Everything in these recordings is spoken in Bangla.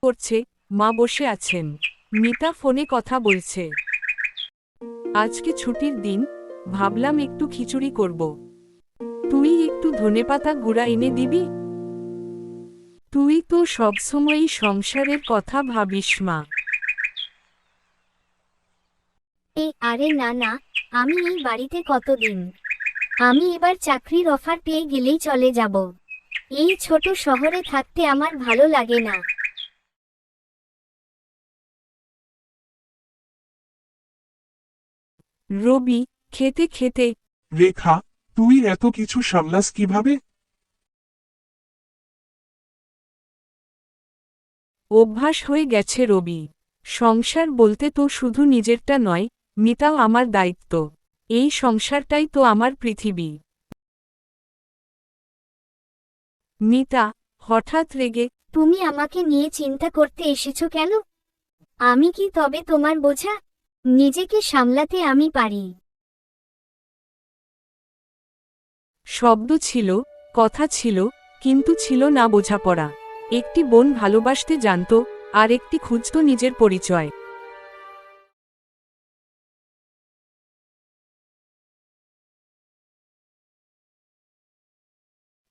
করছে, মা বসে আছেন। মিতা ফোনে কথা বলছে। আজকে ছুটির দিন, ভাবলাম একটু খিচুড়ি করব। তুই একটু ধনেপাতা গুঁড়া এনে দিবি? তুই তো সবসময়ই সংসারের কথা ভাবিস মা। আরে না না, আমি এই বাড়িতে কতদিন। আমি এবার চাকরির অফার পেয়ে গেলেই চলে যাব। এই ছোট শহরে থাকতে আমার ভালো লাগে না। রবি, খেতে খেতে। রেখা, তুই এত কিছু সামলাস কিভাবে? অভ্যাস হয়ে গেছে রবি। সংসার বলতে তো শুধু নিজেরটা নয়, মিতাও আমার দায়িত্ব। এই সংসারটাই তো আমার পৃথিবী। মিতা হঠাৎ রেগে। তুমি আমাকে নিয়ে চিন্তা করতে এসেছো কেন? আমি কি তবে তোমার বোঝা? নিজেকে সামলাতে আমি পারি। শব্দ ছিল, কথা ছিল, কিন্তু ছিল না বোঝাপড়া। একটি বোন ভালোবাসতে জানত, আর একটি খুঁজত নিজের পরিচয়।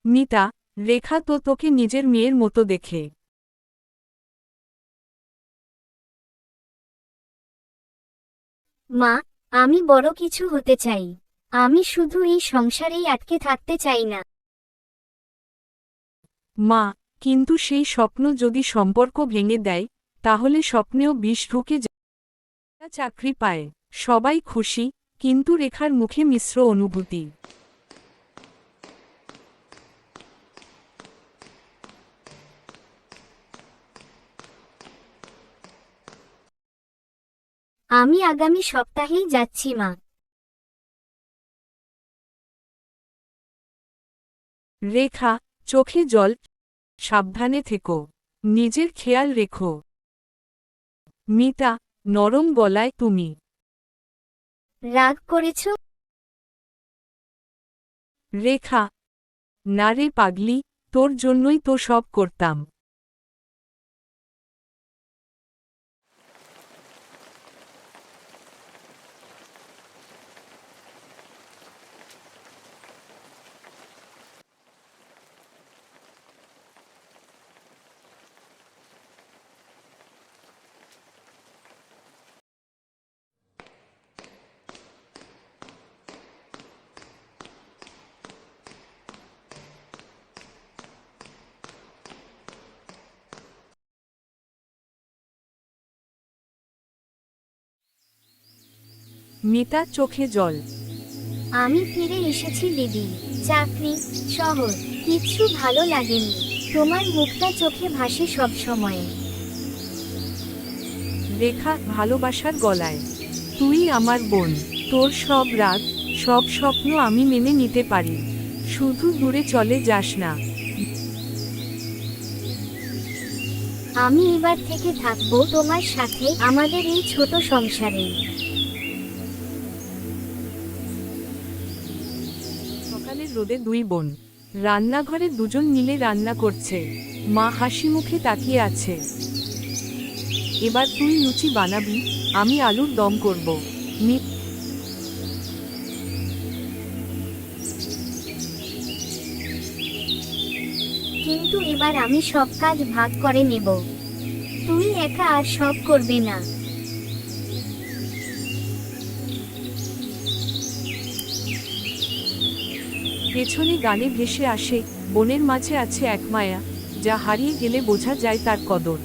মিতা, রেখা তো তোকে নিজের মেয়ের মতো দেখে। মা, আমি বড় কিছু হতে চাই। আমি শুধু এই সংসারেই আটকে থাকতে চাই না। মা, কিন্তু সেই স্বপ্ন যদি সম্পর্ক ভেঙে দেয়, তাহলে স্বপ্নেও বিষ ঢুকে যায়। চাকরি পায়, সবাই খুশি, কিন্তু রেখার মুখে মিশ্র অনুভূতি। আমি আগামী সপ্তাহেই যাচ্ছি মা। রেখা, চোখে জল। সাবধানে থেকো, নিজের খেয়াল রেখো। মিতা, নরম গলায় তুমি। রাগ করেছো? রেখা, না রে পাগলি, তোর জন্যই তো সব করতাম। মিতা চোখে জল। আমি ফিরে এসেছি দিদি। চাকরি, শহর, কিচ্ছু ভালো লাগেনি। তোমার মুখটা চোখে ভাসে সব সময়। রেখা ভালোবাসার গলায়। তুই আমার বোন, তোর সব রাগ, সব স্বপ্ন আমি মেনে নিতে পারি। শুধু দূরে চলে যাস না। আমি এবার থেকে থাকবো তোমার সাথে আমাদের এই ছোট সংসারে। সকালের রোদে দুই বোন রান্নাঘরে দুজন মিলে রান্না করছে। মা হাসি মুখে তাকিয়ে আছে। এবার তুই লুচি বানাবি, আমি আলুর দম করব। কিন্তু এবার আমি সব কাজ ভাগ করে নেব। তুই একা আর সব করবে না। পেছনে গানে ভেসে আসে, বনের মাঝে আছে এক মায়া, যা হারিয়ে গেলে বোঝা যায় তার কদর।